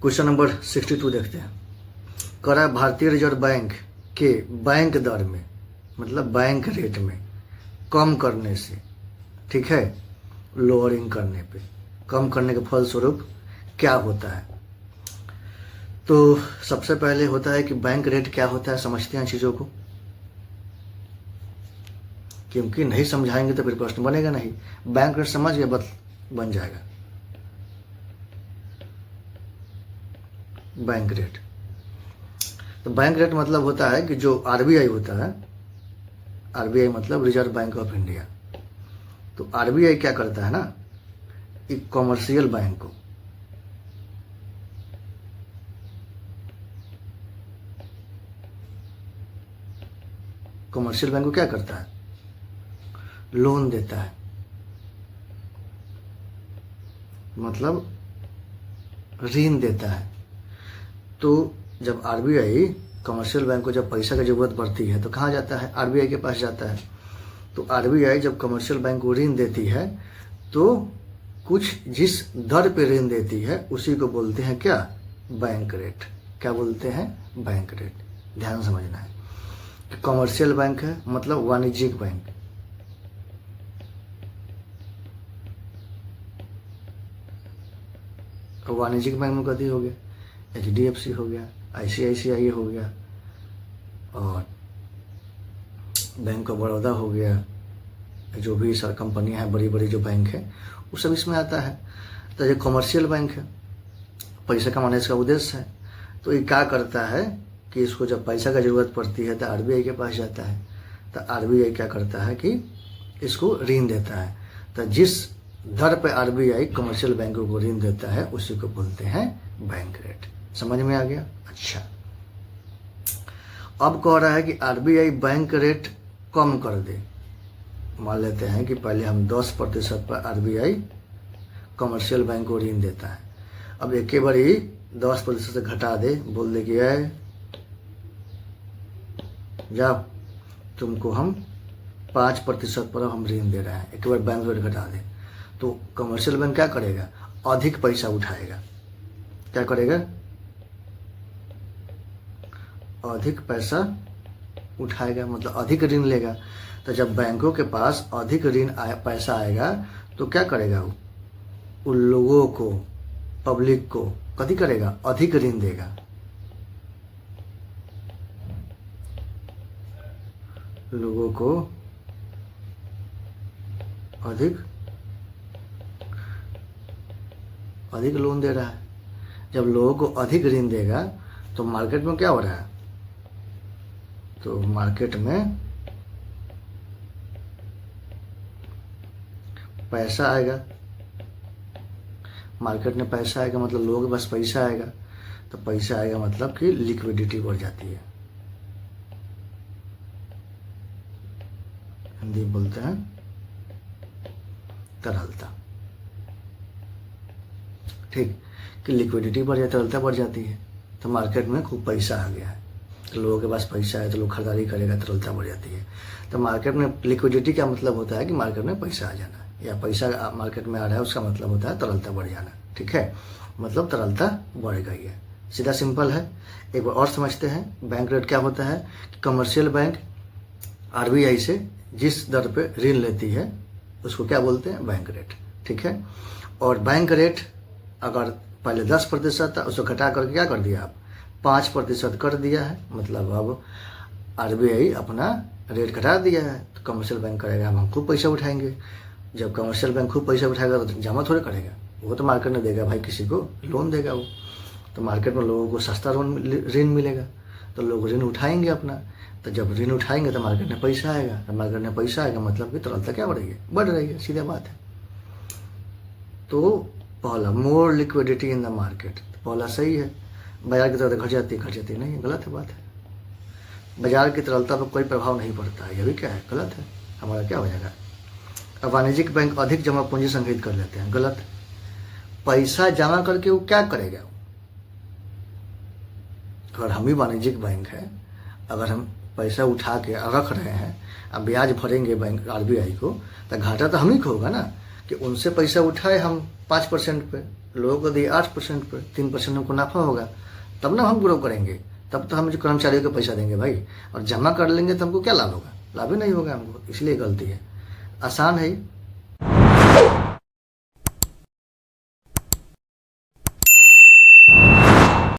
Question number 62 देखते हैं। कह रहा है भारतीय रिजर्व बैंक के बैंक दर में मतलब बैंक रेट में कम करने से, ठीक है, लोअरिंग करने पे, कम करने के फलस्वरूप क्या होता है। तो सबसे पहले होता है कि बैंक रेट क्या होता है, समझते हैं चीज़ों को, क्योंकि नहीं समझाएंगे तो फिर प्रश्न बनेगा नहीं। बैंक रेट समझ गए बस बन जाएगा। बैंक रेट, तो बैंक रेट मतलब होता है कि जो आरबीआई होता है, आरबीआई मतलब रिजर्व बैंक ऑफ इंडिया, तो आरबीआई क्या करता है ना, एक कॉमर्शियल बैंक को क्या करता है, लोन देता है, मतलब ऋण देता है। तो जब आरबीआई कमर्शियल बैंक को जब पैसा की जरूरत पड़ती है तो कहाँ जाता है, आरबीआई के पास जाता है। तो आरबीआई जब कमर्शियल बैंक को ऋण देती है तो कुछ जिस दर पे ऋण देती है उसी को बोलते हैं क्या, बैंक रेट। क्या बोलते हैं, बैंक रेट। ध्यान समझना है कि कमर्शियल बैंक है मतलब वाणिज्यिक बैंक, वाणिज्यिक बैंक में कभी हो गया एचडीएफसी हो गया, आईसीआईसीआई हो गया, और बैंक ऑफ बड़ौदा हो गया, जो भी सर कंपनियां हैं बड़ी बड़ी जो बैंक है वो सब इसमें आता है। तो ये कमर्शियल बैंक है, पैसा कमाने इसका उद्देश्य है। तो ये क्या करता है कि इसको जब पैसा का जरूरत पड़ती है तो आरबीआई के पास जाता है। तो आरबीआई क्या करता है कि इसको ऋण देता है। तो जिस दर पे आरबीआई कमर्शियल बैंकों को ऋण देता है उसी को बोलते हैं बैंक रेट। समझ में आ गया। अच्छा, अब कह रहा है कि आरबीआई बैंक रेट कम कर दे। मान लेते हैं कि पहले हम 10% पर आरबीआई कमर्शियल बैंक को ऋण देता है। अब एक बार ही 10% से घटा दे, बोल दे कि है जाओ तुमको हम 5% पर हम ऋण दे रहे हैं, एक बार बैंक रेट घटा दे। तो कमर्शियल बैंक क्या करेगा, अधिक पैसा उठाएगा। क्या करेगा, अधिक पैसा उठाएगा, मतलब अधिक ऋण लेगा। तो जब बैंकों के पास अधिक ऋण पैसा आएगा तो क्या करेगा, वो उन लोगों को, पब्लिक को कभी करेगा, अधिक ऋण देगा। लोगों को अधिक लोन दे रहा है। जब लोगों को अधिक ऋण देगा तो मार्केट में क्या हो रहा है, तो मार्केट में पैसा आएगा। मार्केट में पैसा आएगा मतलब लोगों के पास पैसा आएगा। तो पैसा आएगा मतलब कि लिक्विडिटी बढ़ जाती है, हिंदी बोलते हैं तरलता। ठीक, कि लिक्विडिटी बढ़ जाती है, तरलता बढ़ जाती है। तो मार्केट में खूब पैसा आ गया है, तो लोगों के पास पैसा है तो लोग खरीदारी करेगा, तरलता बढ़ जाती है। तो मार्केट में लिक्विडिटी का मतलब होता है कि मार्केट में पैसा आ जाना, या पैसा मार्केट में आ रहा है उसका मतलब होता है तरलता बढ़ जाना। ठीक है, मतलब तरलता बढ़ गई है, सीधा सिंपल है। एक बार और समझते हैं। बैंक रेट क्या होता है कि कमर्शियल बैंक आरबीआई से जिस दर पे ऋण लेती है उसको क्या बोलते हैं, बैंक रेट। ठीक है, और बैंक रेट अगर पहले 10% था उसको घटा करके क्या कर दिया, आप 5% कर दिया है। मतलब अब आरबीआई अपना रेट घटा दिया है। तो कमर्शियल बैंक करेगा हम खूब पैसा उठाएंगे। जब कमर्शियल बैंक खूब पैसा उठाएगा तो जमा थोड़े करेगा, वो तो मार्केट में देगा भाई, किसी को लोन देगा वो। तो मार्केट में लोगों को सस्ता ऋण मिलेगा तो लोग ऋण उठाएंगे अपना। तो जब ऋण उठाएंगे तो मार्केट में पैसा आएगा, तो मार्केट में पैसा आएगा मतलब कि तरलता क्या बढ़ रही है, सीधा बात है। तो पहला मोर लिक्विडिटी इन द मार्केट, पहला सही है। बाजार की तरलता घट जाती नहीं, गलत है बात है। बाजार की तरलता पर कोई प्रभाव नहीं पड़ता है, यह भी क्या है, गलत है। हमारा क्या हो जाएगा, अब वाणिज्यिक बैंक अधिक जमा पूंजी संग्रहित कर लेते हैं, गलत। पैसा जमा करके वो क्या करेगा, अगर हम ही वाणिज्यिक बैंक है, अगर हम पैसा उठा के रख रहे हैं, अब ब्याज भरेंगे बैंक आरबीआई को, तो घाटा तो हम ही को होगा ना, कि उनसे पैसा उठाए हम 5% पे, लोगों को दिए 8% पे, 3% हमको नाफा होगा, तब ना हम ग्रो करेंगे। तब तो हम जो कर्मचारियों को पैसा देंगे भाई, और जमा कर लेंगे तो हमको क्या लाभ होगा? लाभ ही नहीं होगा हमको, इसलिए गलती है। आसान है।